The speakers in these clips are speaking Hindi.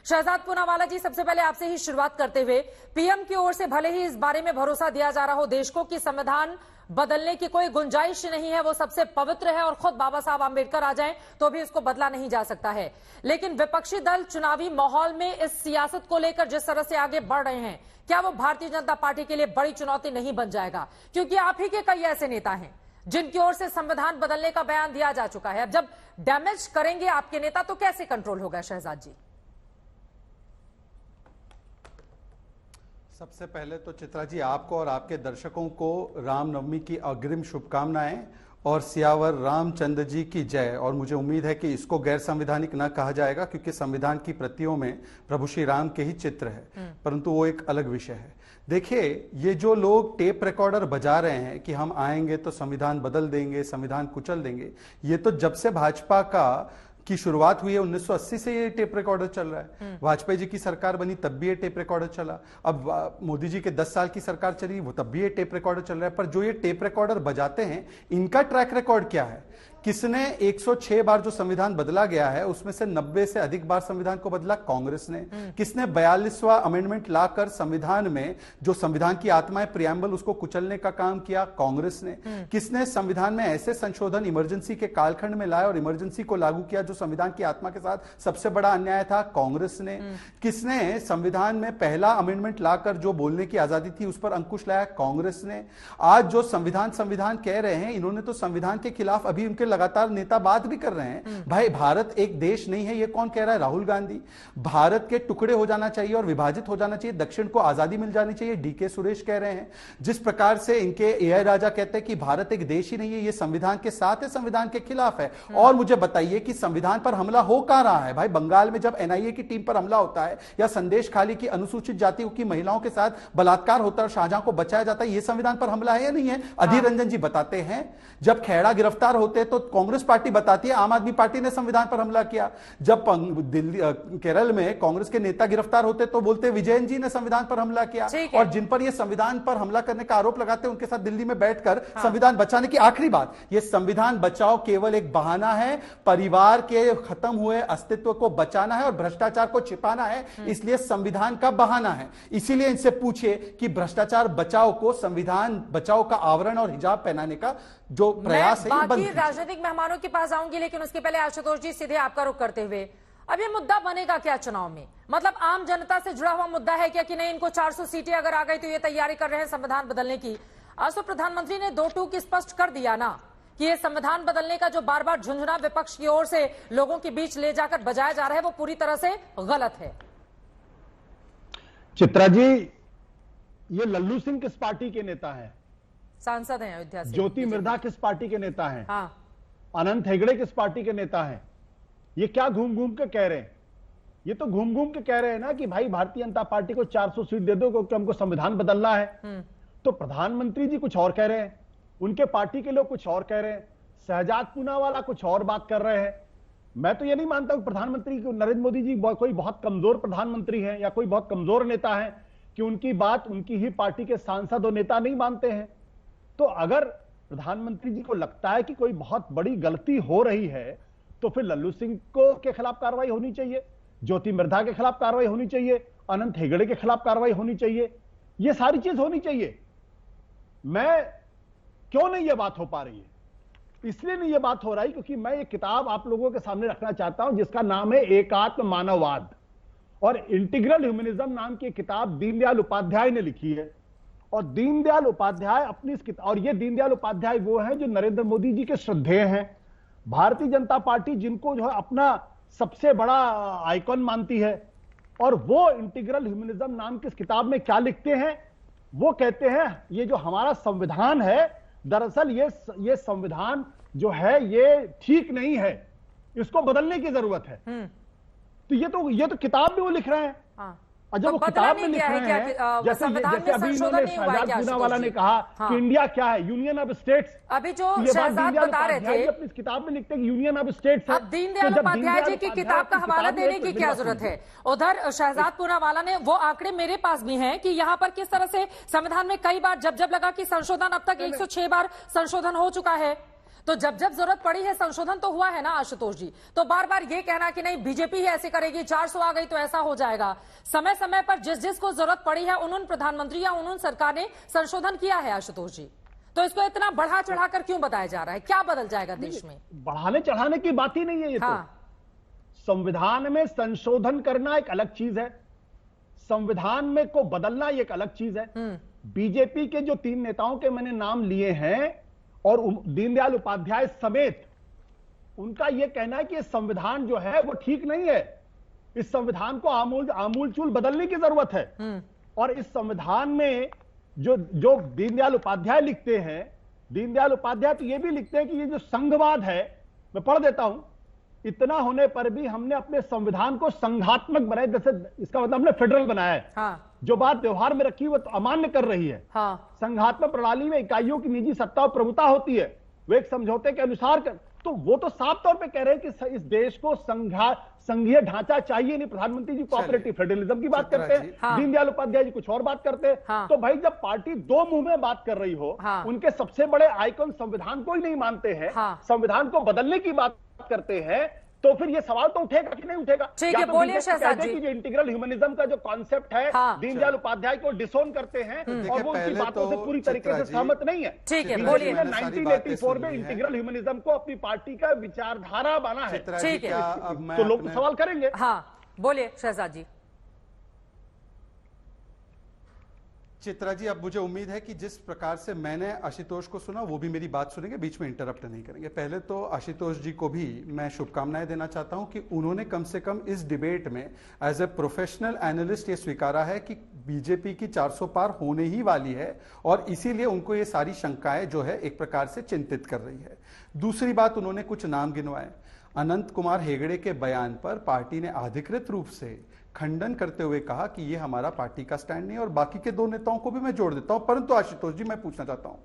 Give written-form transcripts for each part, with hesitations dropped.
शहजाद पूनावाला जी, सबसे पहले आपसे ही शुरुआत करते हुए, पीएम की ओर से भले ही इस बारे में भरोसा दिया जा रहा हो देश को कि संविधान बदलने की कोई गुंजाइश नहीं है, वो सबसे पवित्र है और खुद बाबा साहब आंबेडकर आ जाएं तो भी इसको बदला नहीं जा सकता है, लेकिन विपक्षी दल चुनावी माहौल में इस सियासत को लेकर जिस तरह से आगे बढ़ रहे हैं, क्या वो भारतीय जनता पार्टी के लिए बड़ी चुनौती नहीं बन जाएगा? क्योंकि आप ही के कई ऐसे नेता हैं जिनकी ओर से संविधान बदलने का बयान दिया जा चुका है। अब जब डैमेज करेंगे आपके नेता तो कैसे कंट्रोल होगा? शहजाद जी, सबसे पहले तो चित्रा जी, आपको और आपके दर्शकों को रामनवमी की अग्रिम शुभकामनाएं और सियावर रामचंद्र जी की जय। और मुझे उम्मीद है कि इसको गैर संवैधानिक न कहा जाएगा, क्योंकि संविधान की प्रतियों में प्रभु श्री राम के ही चित्र है, परंतु वो एक अलग विषय है। देखिए, ये जो लोग टेप रिकॉर्डर बजा रहे हैं कि हम आएंगे तो संविधान बदल देंगे, संविधान कुचल देंगे, ये तो जब से भाजपा की शुरुआत हुई है 1980 से ये टेप रिकॉर्डर चल रहा है। वाजपेयी जी की सरकार बनी तब भी ये टेप रिकॉर्डर चला, अब मोदी जी के 10 साल की सरकार चली वो तब भी ये टेप रिकॉर्डर चल रहा है। पर जो ये टेप रिकॉर्डर बजाते हैं, इनका ट्रैक रिकॉर्ड क्या है? किसने 106 बार जो संविधान बदला गया है उसमें से 90 से अधिक बार संविधान को बदला? कांग्रेस ने। किसने 42वां अमेंडमेंट लाकर संविधान में जो संविधान की आत्मा है प्रियम्बल, उसको कुचलने का काम किया? कांग्रेस ने। किसने संविधान में ऐसे संशोधन इमरजेंसी के कालखंड में लाए और इमरजेंसी को लागू किया जो संविधान की आत्मा के साथ सबसे बड़ा अन्याय था? कांग्रेस ने। किसने संविधान में पहला अमेंडमेंट लाकर जो बोलने की आजादी थी उस पर अंकुश लाया? कांग्रेस ने। आज जो संविधान कह रहे हैं, इन्होंने तो संविधान के खिलाफ अभी उनके लगातार नेता बात भी कर रहे हैं। भाई, भारत एक देश नहीं है, ये कौन कह रहा है? राहुल गांधी। भारत के टुकड़े हो जाना चाहिए और विभाजित हो जाना चाहिए, दक्षिण को आजादी मिल जानी चाहिए, डीके सुरेश कह रहे हैं। जिस प्रकार से इनके एआई राजा कहते हैं कि भारत एक देश ही नहीं है, ये संविधान के साथ है, संविधान के खिलाफ है। और मुझे बताइए कि संविधान पर हमला हो कहां रहा है? भाई, बंगाल में जब एनआईए की टीम पर हमला होता है या संदेश खाली की अनुसूचित जातियों की महिलाओं के साथ बलात्कार होता है और शाहजहां को बचाया जाता है, ये संविधान पर हमला है या नहीं है? अधीर रंजन जी बताते हैं। जब खेड़ा गिरफ्तार होते हैं तो कांग्रेस पार्टी बताती है आम आदमी पार्टी ने संविधान पर हमला किया। जब दिल्ली केरल में कांग्रेस के नेता गिरफ्तार होते तो बोलते विजयन जी ने संविधान पर हमला किया। और जिन पर ये संविधान पर हमला करने का आरोप लगाते हैं उनके साथ दिल्ली में बैठकर संविधान बचाने की आखिरी बात, ये संविधान बचाओ केवल एक बहाना है, परिवार के खत्म हुए अस्तित्व को बचाना है और भ्रष्टाचार को छिपाना है, इसलिए संविधान का बहाना है। इसीलिए इनसे पूछिए कि भ्रष्टाचार बचाओ को संविधान बचाओ का आवरण और हिजाब पहनाने का जो प्रयास है, बाकी राजनीतिक मेहमानों के पास आऊंगी, लेकिन उसके पहले आशुतोष जी, सीधे आपका रुख करते हुए, अब ये मुद्दा बनेगा क्या चुनाव में? मतलब आम जनता से जुड़ा हुआ मुद्दा है क्या कि नहीं? इनको 400 सीटें अगर आ गई तो ये तैयारी कर रहे हैं संविधान बदलने की। आज तो प्रधानमंत्री ने 2 टूक स्पष्ट कर दिया ना कि ये संविधान बदलने का जो बार बार झुंझुना विपक्ष की ओर से लोगों के बीच ले जाकर बजाया जा रहा है वो पूरी तरह से गलत है। चित्रा जी, ये लल्लू सिंह किस पार्टी के नेता हैं? सांसद हैं अयोध्या से। ज्योति मिर्धा किस पार्टी के नेता हैं? हाँ। अनंत हेगड़े किस पार्टी के नेता हैं? ये क्या घूम घूम के कह रहे हैं? ये तो घूम घूम के कह रहे हैं ना कि भाई भारतीय जनता पार्टी को 400 सीट दे दो क्योंकि हमको संविधान बदलना है। तो प्रधानमंत्री जी कुछ और कह रहे हैं, उनके पार्टी के लोग कुछ और कह रहे हैं, शहजाद पूनावाला कुछ और बात कर रहे हैं। मैं तो ये नहीं मानता प्रधानमंत्री नरेंद्र मोदी जी कोई बहुत कमजोर प्रधानमंत्री है या कोई बहुत कमजोर नेता है कि उनकी बात उनकी ही पार्टी के सांसद और नेता नहीं मानते हैं। तो अगर प्रधानमंत्री जी को लगता है कि कोई बहुत बड़ी गलती हो रही है तो फिर लल्लू सिंह को के खिलाफ कार्रवाई होनी चाहिए, ज्योति मिर्धा के खिलाफ कार्रवाई होनी चाहिए, अनंत हेगड़े के खिलाफ कार्रवाई होनी चाहिए, ये सारी चीज होनी चाहिए। मैं क्यों नहीं ये बात हो पा रही है? इसलिए नहीं ये बात हो रही क्योंकि मैं ये किताब आप लोगों के सामने रखना चाहता हूं जिसका नाम है एकात्म मानववाद और इंटीग्रल ह्यूमनिज्म नाम की किताब दीनदयाल उपाध्याय ने लिखी है। और दीनदयाल उपाध्याय अपनी इस किताब, और ये दीनदयाल उपाध्याय वो हैं जो नरेंद्र मोदी जी के श्रद्धेय हैं। भारतीय जनता पार्टी जिनको जो है अपना सबसे बड़ा आइकॉन मानती है। और वो इंटीग्रल ह्यूमनिज्म नाम की इस किताब में क्या लिखते हैं? वो कहते हैं ये जो हमारा संविधान है, दरअसल ये संविधान जो है ये ठीक नहीं है, इसको बदलने की जरूरत है। तो ये तो किताब में वो लिख रहे हैं। हाँ। और जब वो किताब में लिख रहे हैं, जैसे अभी इन्होंने शहजाद पूनावाला ने कहा कि इंडिया क्या है, यूनियन ऑफ स्टेट्स। अभी जो शहजाद बता रहे थे अपनी किताब में लिखते हैं यूनियन ऑफ स्टेट्स है। अब दीनदयाल उपाध्याय जी की किताब का हवाला देने की क्या जरूरत है? उधर शहजाद पूनावाला ने वो आंकड़े मेरे पास भी हैं कि यहाँ पर किस तरह से संविधान में कई बार जब लगा कि संशोधन, अब तक 106 बार संशोधन हो चुका है, तो जब जब जरूरत पड़ी है संशोधन तो हुआ है ना आशुतोष जी। तो बार बार ये कहना कि नहीं बीजेपी ही ऐसे करेगी, 400 आ गई तो ऐसा हो जाएगा, समय समय पर जिस जिसको जरूरत पड़ी है उन प्रधानमंत्री या उन सरकार ने संशोधन किया है आशुतोष जी। तो इसको इतना बढ़ा चढ़ाकर क्यों बताया जा रहा है? क्या बदल जाएगा देश में? बढ़ाने चढ़ाने की बात ही नहीं है ये। हाँ। तो संविधान में संशोधन करना एक अलग चीज है, संविधान में को बदलना एक अलग चीज है। बीजेपी के जो 3 नेताओं के मैंने नाम लिए हैं और दीनदयाल उपाध्याय समेत, उनका यह कहना है कि संविधान जो है वो ठीक नहीं है, इस संविधान को आमूल चूल बदलने की जरूरत है। और इस संविधान में जो दीनदयाल उपाध्याय लिखते हैं, दीनदयाल उपाध्याय तो ये भी लिखते हैं कि ये जो संघवाद है, मैं पढ़ देता हूं, इतना होने पर भी हमने अपने संविधान को संघात्मक बनाया, जैसे इसका मतलब हमने फेडरल बनाया है। हाँ। जो बात व्यवहार में रखी वो तो अमान्य कर रही है। हाँ। संघात्मक प्रणाली में इकाइयों की निजी सत्ता और प्रभुता होती है, वो एक समझौते के अनुसार तो वो तो साफ तौर पे कह रहे हैं कि इस देश को संघीय ढांचा चाहिए नहीं। प्रधानमंत्री जी कोऑपरेटिव फेडरलिज्म की बात करते हैं, हाँ। दीनदयाल उपाध्याय जी कुछ और बात करते हैं। हाँ। तो भाई जब पार्टी दो मुंह में बात कर रही हो, हाँ। उनके सबसे बड़े आइकन संविधान को ही नहीं मानते हैं, हाँ। संविधान को बदलने की बात करते हैं, तो फिर ये सवाल तो उठेगा कि नहीं उठेगा? ठीक है, बोलिए शहजाद जी। जो इंटीग्रल ह्यूमनिज्म का जो कॉन्सेप्ट है, हाँ। दीनदयाल उपाध्याय को डिसोन करते हैं और वो उनकी बातों से पूरी तरीके से सहमत नहीं है। ठीक है, बोलिए। 1984 में इंटीग्रल ह्यूमनिज्म को अपनी पार्टी का विचारधारा बना है। ठीक है, तो लोग तो सवाल करेंगे। हाँ बोलिए शहजाद जी। चित्रा जी, अब मुझे उम्मीद है कि जिस प्रकार से मैंने आशुतोष को सुना वो भी मेरी बात सुनेंगे, बीच में इंटरप्ट नहीं करेंगे। पहले तो आशुतोष जी को भी मैं शुभकामनाएं देना चाहता हूं कि उन्होंने कम से कम इस डिबेट में एज ए प्रोफेशनल एनालिस्ट ये स्वीकारा है कि बीजेपी की 400 पार होने ही वाली है और इसीलिए उनको ये सारी शंकाएं जो है एक प्रकार से चिंतित कर रही है। दूसरी बात, उन्होंने कुछ नाम गिनवाए। अनंत कुमार हेगड़े के बयान पर पार्टी ने अधिकृत रूप से खंडन करते हुए कहा कि ये हमारा पार्टी का स्टैंड नहीं, और बाकी के 2 नेताओं को भी मैं जोड़ देता हूं। परंतु आशुतोष जी, मैं पूछना चाहता हूं,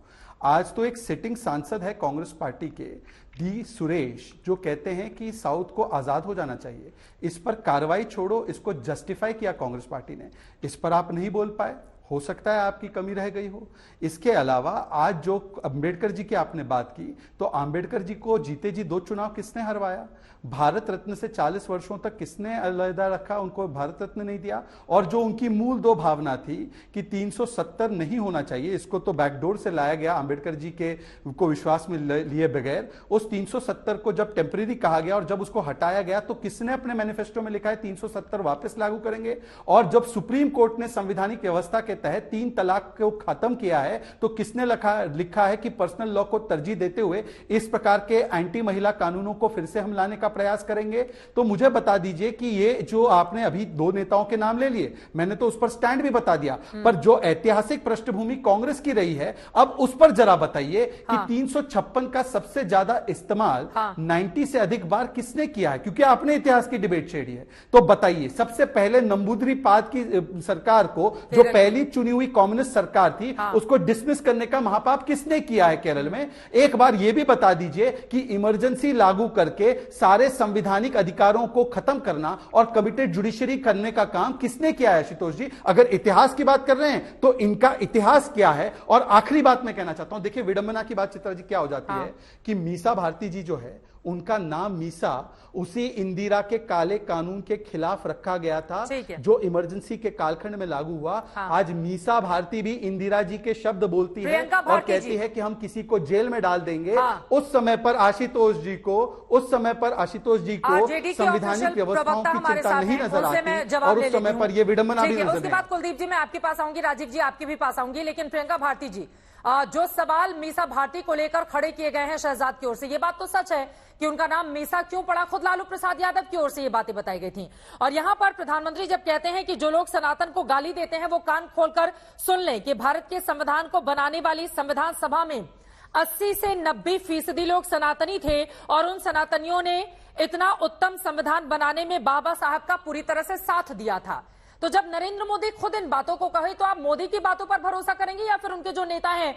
आज तो एक सिटिंग सांसद है कांग्रेस पार्टी के डी सुरेश, जो कहते हैं कि साउथ को आजाद हो जाना चाहिए। इस पर कार्रवाई छोड़ो, इसको जस्टिफाई किया कांग्रेस पार्टी ने, इस पर आप नहीं बोल पाए। हो सकता है आपकी कमी रह गई हो। इसके अलावा आज जो अंबेडकर जी की आपने बात की, तो अंबेडकर जी को जीते जी 2 चुनाव किसने हरवाया? भारत रत्न से 40 वर्षों तक किसने अलग रखा, उनको भारत रत्न नहीं दिया। और जो उनकी मूल 2 भावना थी कि 370 नहीं होना चाहिए, इसको तो बैकडोर से लाया गया अंबेडकर जी के को विश्वास में लिए बगैर। उस 370 को जब टेम्परेरी कहा गया और जब उसको हटाया गया, तो किसने अपने मैनिफेस्टो में लिखा है 370 वापस लागू करेंगे? और जब सुप्रीम कोर्ट ने संवैधानिक व्यवस्था के तहत 3 तलाक को खत्म किया है, तो किसने लिखा है कि पर्सनल लॉ को तरजीह देते हुए इस प्रकार के एंटी महिला कानूनों को फिर से हम लाने का प्रयास करेंगे? तो मुझे बता दीजिए कि ये जो आपने अभी 2 नेताओं के नाम ले लिए, मैंने तो उस पर स्टैंड भी बता दिया, पर जो ऐतिहासिक पृष्ठभूमि कांग्रेस की रही है, अब उस पर जरा बताइए कि 356 का सबसे ज्यादा इस्तेमाल 90 से अधिक बार किसने किया है? क्योंकि आपने इतिहास की डिबेट छेड़ी है, तो बताइए। सबसे पहले नंबूदरी पाद की सरकार को, जो पहली चुनी हुई कम्युनिस्ट सरकार थी, उसको डिसमिस करने का महापाप किसने किया है केरल में? एक बार यह भी बता दीजिए कि इमरजेंसी लागू करके सारे संवैधानिक अधिकारों को खत्म करना और कमिटेड जुडिशरी करने का काम किसने किया है? आशुतोष जी, अगर इतिहास की बात कर रहे हैं तो इनका इतिहास क्या है? और आखिरी बात मैं कहना चाहता हूं, देखिए विडंबना की बात चित्रा जी क्या हो जाती है कि मीसा भारती जी जो है, उनका नाम मीसा उसी इंदिरा के काले कानून के खिलाफ रखा गया था जो इमरजेंसी के कालखंड में लागू हुआ। आज मीसा भारती भी इंदिरा जी के शब्द बोलती है और कहती है कि हम किसी को जेल में डाल देंगे। उस समय पर आशुतोष जी को संवैधानिक व्यवस्थाओं की चिंता नहीं नजर आती और उस समय पर यह विडंबना भी नजर। उसके बाद कुलदीप जी मैं आपके पास आऊंगी, राजीव जी आपके भी पास आऊंगी, लेकिन प्रियंका भारती जी, जो सवाल मीसा भारती को लेकर खड़े किए गए हैं शहजाद की ओर से, ये बात तो सच है कि उनका नाम मीसा क्यों पड़ा, खुद लालू प्रसाद यादव की ओर से ये बातें बताई गई थी। और यहां पर प्रधानमंत्री जब कहते हैं कि जो लोग सनातन को गाली देते हैं वो कान खोलकर सुन लें कि भारत के संविधान को बनाने वाली संविधान सभा में 80 से 90% लोग सनातनी थे और उन सनातनियों ने इतना उत्तम संविधान बनाने में बाबा साहब का पूरी तरह से साथ दिया था। तो जब नरेंद्र मोदी खुद इन बातों को कहे तो आप मोदी की बातों पर भरोसा करेंगे या फिर उनके जो नेता हैं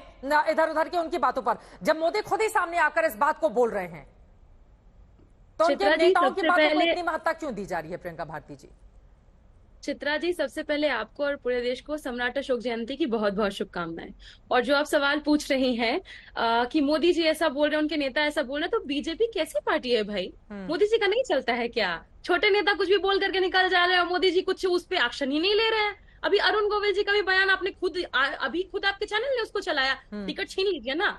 इधर उधर के उनकी बातों पर? जब मोदी खुद ही सामने आकर इस बात को बोल रहे हैं तो उनके नेताओं की बातों को इतनी महत्ता क्यों दी जा रही है प्रियंका भारती जी? चित्रा जी, सबसे पहले आपको और पूरे देश को सम्राट अशोक जयंती की बहुत बहुत शुभकामनाएं। और जो आप सवाल पूछ रही हैं कि मोदी जी ऐसा बोल रहे हैं, उनके नेता ऐसा बोल रहे हैं, तो बीजेपी कैसी पार्टी है भाई? मोदी जी का नहीं चलता है क्या? छोटे नेता कुछ भी बोल करके निकल जा रहे हैं और मोदी जी कुछ उस पर एक्शन ही नहीं ले रहे हैं। अभी अरुण गोविल जी का भी बयान आपने अभी खुद आपके चैनल ने उसको चलाया, टिकट छीन लीजिए ना।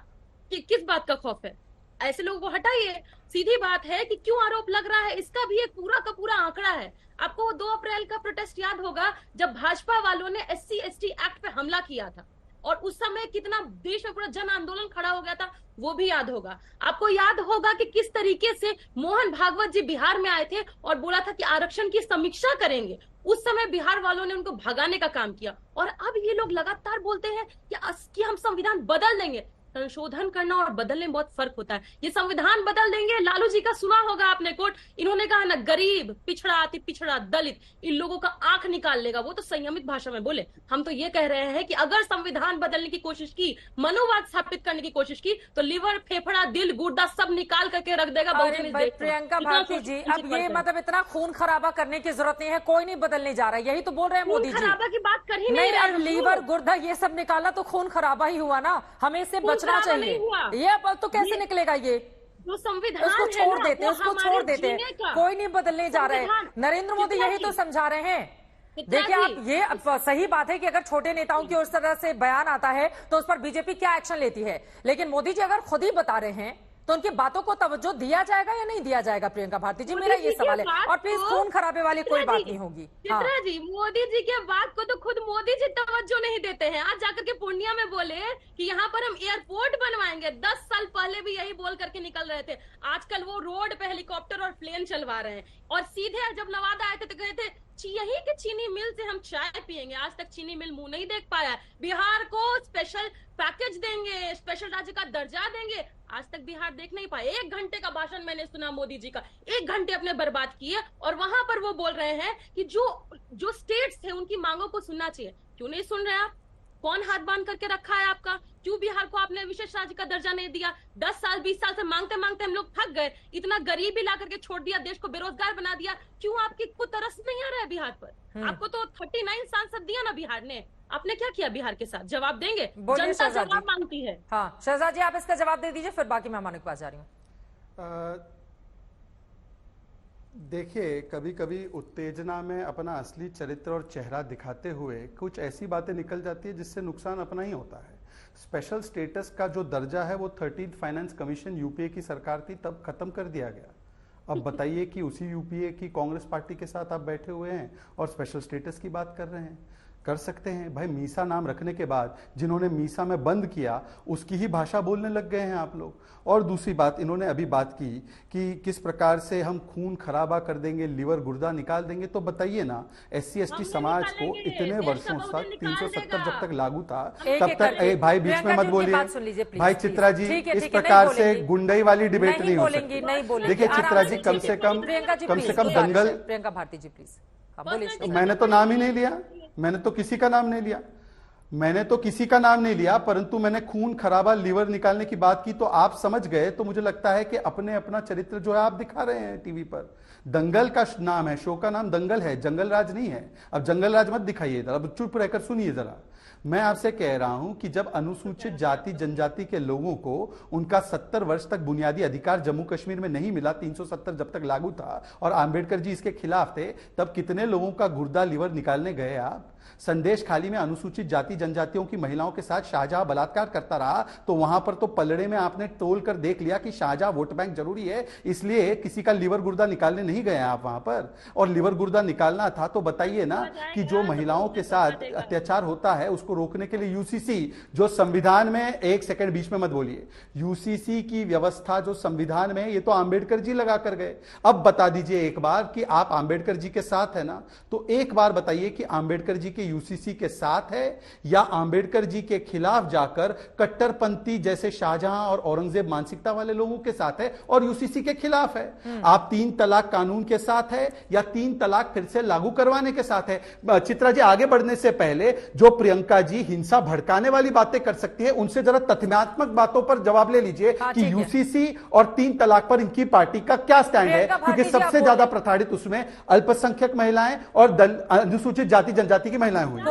किस बात का खौफ है? ऐसे लोगों को हटाइए। सीधी बात है कि क्यों आरोप लग रहा है, इसका भी एक पूरा का पूरा आंकड़ा है। आपको वो 2 अप्रैल का प्रोटेस्ट याद होगा, जब भाजपा वालों ने SC/ST एक्ट पे हमला किया था और उस समय कितना देश में पूरा जन आंदोलन खड़ा हो गया था, वो भी याद होगा। आपको याद होगा कि किस तरीके से मोहन भागवत जी बिहार में आए थे और बोला था कि आरक्षण की समीक्षा करेंगे। उस समय बिहार वालों ने उनको भगाने का काम किया और अब ये लोग लगातार बोलते हैं कि हम संविधान बदल देंगे। संशोधन करना और बदलने में बहुत फर्क होता है। ये संविधान बदल देंगे, लालू जी का सुना होगा आपने कोट, इन्होंने कहा ना, गरीब, पिछड़ा, अति पिछड़ा, दलित, इन लोगों का आंख निकाल लेगा। वो तो संयमित भाषा में बोले। हम तो ये कह रहे हैं कि अगर संविधान बदलने की कोशिश की, मनोवाद स्थापित करने की कोशिश की, तो लिवर, फेफड़ा, दिल, गुर्दा सब निकाल करके रख देगा। प्रियंका भारती जी, अब ये मतलब इतना खून खराबा करने की जरूरत नहीं है, कोई नहीं बदलने जा रहा है, यही तो बोल रहे हैं मोदी जी। खराबा की बात कर ही नहीं रहे। लीवर, गुर्दा ये सब निकाला तो खून खराबा ही हुआ ना, हमें इससे बचना चाहिए। ये अब तो कैसे निकलेगा? ये जो संविधान उसको छोड़ देते, उसको छोड़ देते, कोई नहीं बदलने जा रहे हैं। नरेंद्र मोदी यही तो समझा रहे हैं। देखिए आप, ये सही बात है कि अगर छोटे नेताओं की उस तरह से बयान आता है तो उस पर बीजेपी क्या एक्शन लेती है, लेकिन मोदी जी अगर खुद ही बता रहे हैं तो उनकी बातों को तवज्जो दिया जाएगा या नहीं दिया जाएगा? प्रियंका भारती जी, मेरा ये सवाल है। और प्लीज खून खराबे वाली कोई बात नहीं होगी। चित्रा जी, मोदी जी के बात को तो खुद मोदी जी तवज्जो नहीं देते हैं। आज जाकर के पूर्णिया में बोले कि यहाँ पर हम एयरपोर्ट बनवाएंगे। 10 साल पहले भी यही बोल करके निकल रहे थे। आजकल वो रोड पे हेलीकॉप्टर और प्लेन चलवा रहे हैं। और सीधे जब नवादा आए थे तो कहे थे यही के चीनी मिल से हम चाय पियेंगे। आज तक चीनी मिल मुंह नहीं देख पाया। बिहार को स्पेशल पैकेज देंगे, स्पेशल राज्य का दर्जा देंगे, आज तक बिहार देख नहीं पाए। 1 घंटे का भाषण मैंने सुना मोदी जी का, 1 घंटे अपने बर्बाद किए। और वहां पर वो बोल रहे हैं कि जो स्टेट्स थे उनकी मांगों को सुनना चाहिए। क्यों नहीं सुन रहे आप? कौन हाथ बांध करके रखा है आपका? क्यों बिहार को आपने विशेष राज्य का दर्जा नहीं दिया? 10 साल 20 साल से मांगते मांगते हम लोग थक गए। इतना गरीबी ला करके छोड़ दिया, देश को बेरोजगार बना दिया। क्यों आपकी को तरस नहीं आ रहा है बिहार पर? आपको तो 39 सांसद दिया ना बिहार ने, आपने क्या किया बिहार के साथ? जवाब देंगे? जनता जवाब मांगती है। हाँ शहजाद जी, आप इसका जवाब दे दीजिए, फिर बाकी मेहमानों के पास जा रही हूँ। देखिए, कभी कभी उत्तेजना में अपना असली चरित्र और चेहरा दिखाते हुए कुछ ऐसी बातें निकल जाती है जिससे नुकसान अपना ही होता है। स्पेशल स्टेटस का जो दर्जा है वो 13th फाइनेंस कमीशन यूपीए की सरकार थी तब खत्म कर दिया गया। अब बताइए कि उसी यूपीए की कांग्रेस पार्टी के साथ आप बैठे हुए हैं और स्पेशल स्टेटस की बात कर रहे हैं। कर सकते हैं भाई, मीसा नाम रखने के बाद जिन्होंने मीसा में बंद किया उसकी ही भाषा बोलने लग गए हैं आप लोग। और दूसरी बात, इन्होंने अभी बात की कि किस प्रकार से हम खून खराबा कर देंगे, लिवर गुर्दा निकाल देंगे। तो बताइए ना, SC/ST समाज को इतने वर्षों तक 370 जब तक लागू था तब तक, भाई बीच में मत बोलिए भाई चित्रा जी, इस प्रकार से गुंडई वाली डिबेट नहीं हो सकती। देखिए चित्रा जी, कम से कम दंगल, प्रियंका भारती जी प्लीज। मैंने तो नाम ही नहीं लिया, मैंने तो किसी का नाम नहीं लिया, परंतु मैंने खून खराबा लिवर निकालने की बात की तो आप समझ गए। तो मुझे लगता है कि अपना चरित्र जो है आप दिखा रहे हैं टीवी पर। दंगल का नाम है, शो का नाम दंगल है, जंगल राज नहीं है। अब जंगल राज मत दिखाइए इधर, अब चुप रहकर सुनिए जरा। मैं आपसे कह रहा हूं कि जब अनुसूचित जाति जनजाति के लोगों को उनका 70 वर्ष तक बुनियादी अधिकार जम्मू कश्मीर में नहीं मिला, 370 जब तक लागू था और आंबेडकर जी इसके खिलाफ थे, तब कितने लोगों का गुर्दा लिवर निकालने गए आप? संदेश खाली में अनुसूचित जाति जनजातियों की महिलाओं के साथ शाहजहां बलात्कार करता रहा तो वहां पर तो पलड़े में आपने तोल कर देख लिया कि शाहजहां वोट बैंक जरूरी है, इसलिए किसी का लिवर गुर्दा निकालने नहीं गए आप वहां पर। और लिवर गुर्दा निकालना था तो बताइए ना कि जो महिलाओं के साथ अत्याचार होता है उसको रोकने के लिए यूसीसी, जो संविधान में, 1 सेकंड बीच में मत बोलिए, यूसीसी की व्यवस्था जो संविधान में, ये तो आंबेडकर जी लगा कर गए। अब बता दीजिए एक बार कि आप आंबेडकर जी के साथ है ना, तो एक बार बताइए कि आंबेडकर जी के यूसीसी के साथ है या आंबेडकर जी के खिलाफ जाकर कट्टरपंथी जैसे शाहजहां और औरंगजेब मानसिकता वाले लोगों के साथ है और यूसीसी के खिलाफ है। आप 3 तलाक कानून के साथ है या 3 तलाक फिर से लागू करवाने के साथ है। चित्रा जी, आगे बढ़ने से पहले जो प्रियंका जी हिंसा भड़काने वाली बातें कर सकती है, उनसे जरा तथ्यात्मक बातों पर जवाब ले लीजिए कि यूसीसी और 3 तलाक पर इनकी पार्टी का क्या स्टैंड है, क्योंकि सबसे ज्यादा प्रताड़ित उसमें अल्पसंख्यक महिलाएं और अनुसूचित जाति जनजाति की महिलाएं हुई।